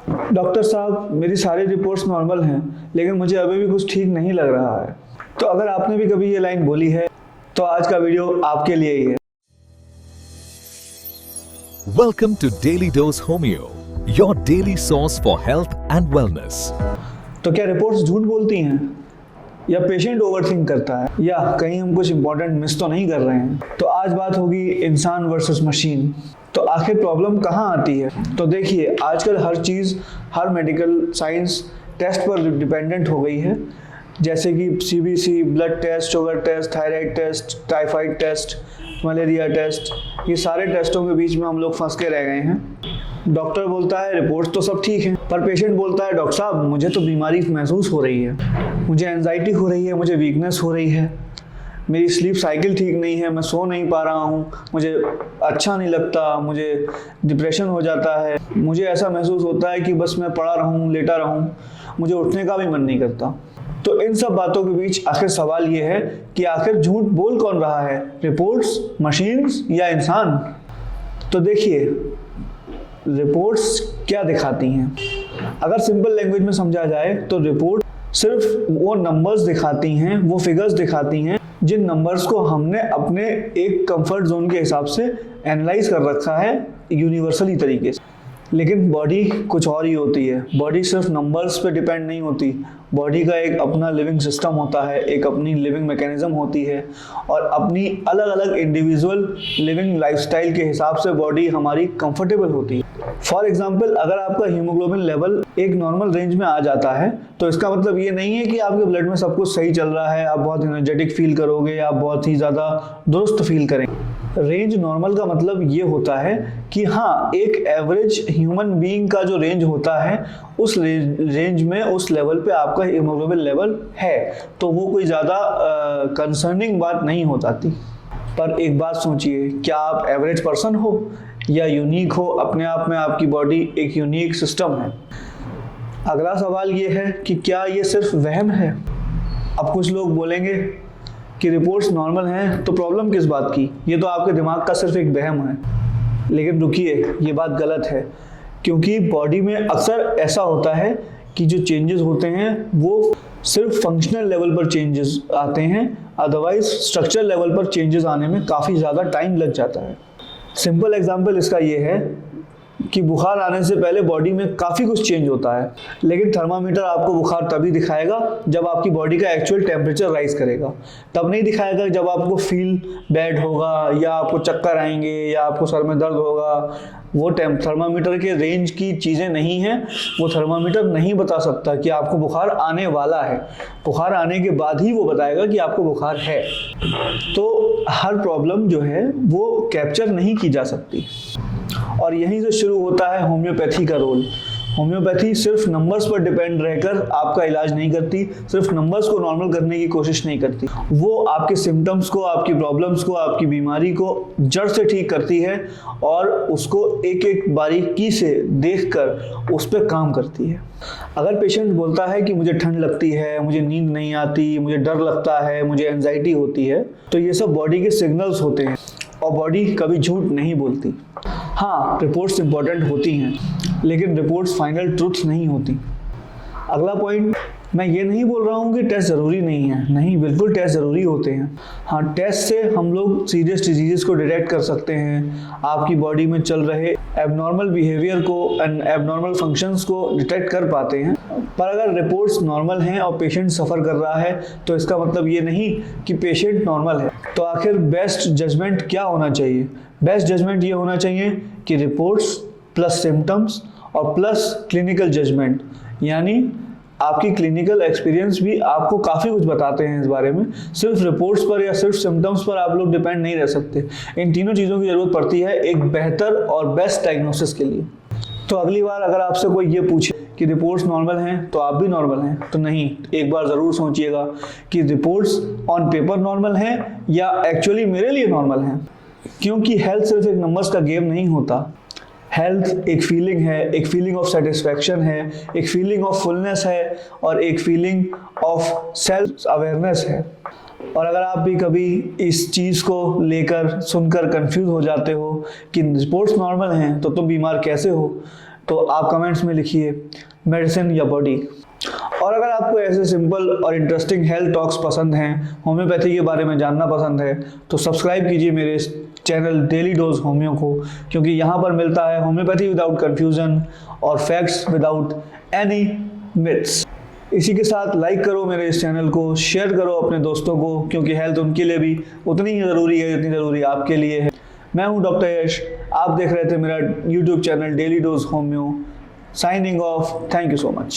Doctor साहब, मेरी सारी रिपोर्ट्स नॉर्मल हैं, लेकिन मुझे अभी भी कुछ ठीक नहीं लग रहा है। तो अगर आपने भी कभी ये लाइन बोली है तो आज का वीडियो आपके लिए ही है। Welcome to Daily Dose Homeo, your daily source for health and wellness. तो क्या रिपोर्ट्स झूठ बोलती हैं, या पेशेंट ओवरथिंक करता है, या कहीं हम कुछ इंपॉर्टेंट मिस तो नहीं कर रहे हैं? तो आज बात होगी इंसान वर्सेस मशीन। तो आखिर प्रॉब्लम कहाँ आती है? तो देखिए, आजकल हर चीज़, हर मेडिकल साइंस टेस्ट पर डिपेंडेंट हो गई है, जैसे कि CBC, blood test, sugar test, thyroid test, typhoid test, malaria test. ये सारे टेस्टों के बीच में हम लोग फंस के रह गए हैं। डॉक्टर बोलता है रिपोर्ट तो सब ठीक है, पर पेशेंट बोलता है डॉक्टर साहब मुझे तो बीमारी महसूस हो रही है, मुझे एंजाइटी हो रही है, मुझे वीकनेस हो रही है, मेरी स्लीप साइकिल ठीक नहीं है, मैं सो नहीं पा रहा हूँ, मुझे अच्छा नहीं लगता, मुझे डिप्रेशन हो जाता है, मुझे ऐसा महसूस होता है कि बस मैं पड़ा रहूँ, लेटा रहूँ, मुझे उठने का भी मन नहीं करता। तो इन सब बातों के बीच आखिर सवाल ये है कि आखिर झूठ बोल कौन रहा है, रिपोर्ट्स, मशीन्स या इंसान? तो देखिए, रिपोर्ट्स क्या दिखाती हैं? अगर सिंपल लैंग्वेज में समझा जाए तो रिपोर्ट सिर्फ वो नंबर्स दिखाती हैं, वो फिगर्स दिखाती हैं जिन नंबर्स को हमने अपने एक कंफर्ट जोन के हिसाब से एनालाइज कर रखा है यूनिवर्सली तरीके से। लेकिन बॉडी कुछ और ही होती है। बॉडी सिर्फ नंबर्स पे डिपेंड नहीं होती, बॉडी का एक अपना लिविंग सिस्टम होता है, एक अपनी लिविंग मैकेनिज्म होती है, और अपनी अलग अलग इंडिविजुअल लिविंग लाइफस्टाइल के हिसाब से बॉडी हमारी कंफर्टेबल होती है। फॉर एग्जांपल, अगर आपका हीमोग्लोबिन लेवल एक नॉर्मल रेंज में आ जाता है तो इसका मतलब ये नहीं है कि आपके ब्लड में सब कुछ सही चल रहा है, आप बहुत एनर्जेटिक फील करोगे, आप बहुत ही ज़्यादा दुरुस्त फील करेंगे। रेंज नॉर्मल का मतलब ये होता है कि हाँ, एक एवरेज ह्यूमन बीइंग का जो रेंज होता है उस रेंज में, उस लेवल पे आपका हीमोग्लोबिन लेवल है, तो वो कोई ज़्यादा कंसर्निंग बात नहीं हो जाती। पर एक बात सोचिए, क्या आप एवरेज पर्सन हो या यूनिक हो? अपने आप में आपकी बॉडी एक यूनिक सिस्टम है। अगला सवाल ये है कि क्या ये सिर्फ वहम है? अब कुछ लोग बोलेंगे कि रिपोर्ट्स नॉर्मल हैं तो प्रॉब्लम किस बात की, ये तो आपके दिमाग का सिर्फ एक वहम है। लेकिन रुकिए, ये बात गलत है, क्योंकि बॉडी में अक्सर ऐसा होता है कि जो चेंजेस होते हैं वो सिर्फ फंक्शनल लेवल पर चेंजेस आते हैं, अदरवाइज स्ट्रक्चर लेवल पर चेंजेस आने में काफ़ी ज़्यादा टाइम लग जाता है। सिंपल एग्जांपल इसका ये है कि बुखार आने से पहले बॉडी में काफ़ी कुछ चेंज होता है, लेकिन थर्मामीटर आपको बुखार तभी दिखाएगा जब आपकी बॉडी का एक्चुअल टेम्परेचर राइज करेगा। तब नहीं दिखाएगा जब आपको फील बैड होगा, या आपको चक्कर आएंगे, या आपको सर में दर्द होगा। वो थर्मामीटर के रेंज की चीज़ें नहीं हैं। वो थर्मामीटर नहीं बता सकता कि आपको बुखार आने वाला है, बुखार आने के बाद ही वो बताएगा कि आपको बुखार है। तो हर प्रॉब्लम जो है वो कैप्चर नहीं की जा सकती, और यहीं से शुरू होता है होम्योपैथी का रोल। होम्योपैथी सिर्फ नंबर्स पर डिपेंड रहकर आपका इलाज नहीं करती, सिर्फ नंबर्स को नॉर्मल करने की कोशिश नहीं करती। वो आपके सिम्टम्स को, आपकी प्रॉब्लम्स को, आपकी बीमारी को जड़ से ठीक करती है, और उसको एक एक बारीकी से देखकर उस पर काम करती है। अगर पेशेंट बोलता है कि मुझे ठंड लगती है, मुझे नींद नहीं आती, मुझे डर लगता है, मुझे एंजाइटी होती है, तो ये सब बॉडी के सिग्नल्स होते हैं, और बॉडी कभी झूठ नहीं बोलती। हाँ, रिपोर्ट्स इंपॉर्टेंट होती हैं, लेकिन रिपोर्ट्स फाइनल ट्रुथ नहीं होती। अगला पॉइंट, मैं ये नहीं बोल रहा हूँ कि टेस्ट ज़रूरी नहीं है, नहीं, बिल्कुल टेस्ट ज़रूरी होते हैं। हाँ, टेस्ट से हम लोग सीरियस डिजीज़ को डिटेक्ट कर सकते हैं, आपकी बॉडी में चल रहे एबनॉर्मल बिहेवियर को एंड एबनॉर्मल फंक्शंस को डिटेक्ट कर पाते हैं। पर अगर रिपोर्ट्स नॉर्मल हैं और पेशेंट सफ़र कर रहा है तो इसका मतलब ये नहीं कि पेशेंट नॉर्मल है। तो आखिर बेस्ट जजमेंट क्या होना चाहिए? बेस्ट जजमेंट ये होना चाहिए कि रिपोर्ट्स प्लस सिम्टम्स और प्लस क्लिनिकल जजमेंट, यानी आपकी क्लिनिकल एक्सपीरियंस भी आपको काफ़ी कुछ बताते हैं इस बारे में। सिर्फ रिपोर्ट्स पर या सिर्फ सिम्टम्स पर आप लोग डिपेंड नहीं रह सकते। इन तीनों चीज़ों की ज़रूरत पड़ती है एक बेहतर और बेस्ट डायग्नोसिस के लिए। तो अगली बार अगर आपसे कोई ये पूछे कि रिपोर्ट्स नॉर्मल हैं तो आप भी नॉर्मल हैं, तो नहीं, एक बार ज़रूर सोचिएगा कि रिपोर्ट्स ऑन पेपर नॉर्मल हैं या एक्चुअली मेरे लिए नॉर्मल हैं। क्योंकि हेल्थ सिर्फ एक नंबर्स का गेम नहीं होता। हेल्थ एक फीलिंग है, एक फीलिंग ऑफ सेटिस्फैक्शन है, एक फीलिंग ऑफ फुलनेस है, और एक फीलिंग ऑफ सेल्फ अवेयरनेस है। और अगर आप भी कभी इस चीज़ को लेकर सुनकर कंफ्यूज हो जाते हो कि रिपोर्ट्स नॉर्मल हैं तो तुम बीमार कैसे हो, तो आप कमेंट्स में लिखिए मेडिसिन या बॉडी। और अगर आपको ऐसे सिंपल और इंटरेस्टिंग हेल्थ टॉक्स पसंद हैं, होम्योपैथी के बारे में जानना पसंद है, तो सब्सक्राइब कीजिए मेरे इस चैनल डेली डोज होम्यो को, क्योंकि यहाँ पर मिलता है होम्योपैथी विदाउट कन्फ्यूजन और फैक्ट्स विदाउट एनी मिथ्स। इसी के साथ लाइक करो मेरे इस चैनल को, शेयर करो अपने दोस्तों को, क्योंकि हेल्थ उनके लिए भी उतनी ही ज़रूरी है जितनी ज़रूरी आपके लिए है। मैं हूं डॉक्टर यश, आप देख रहे थे मेरा YouTube channel daily dose homeo. Signing off, thank you so much.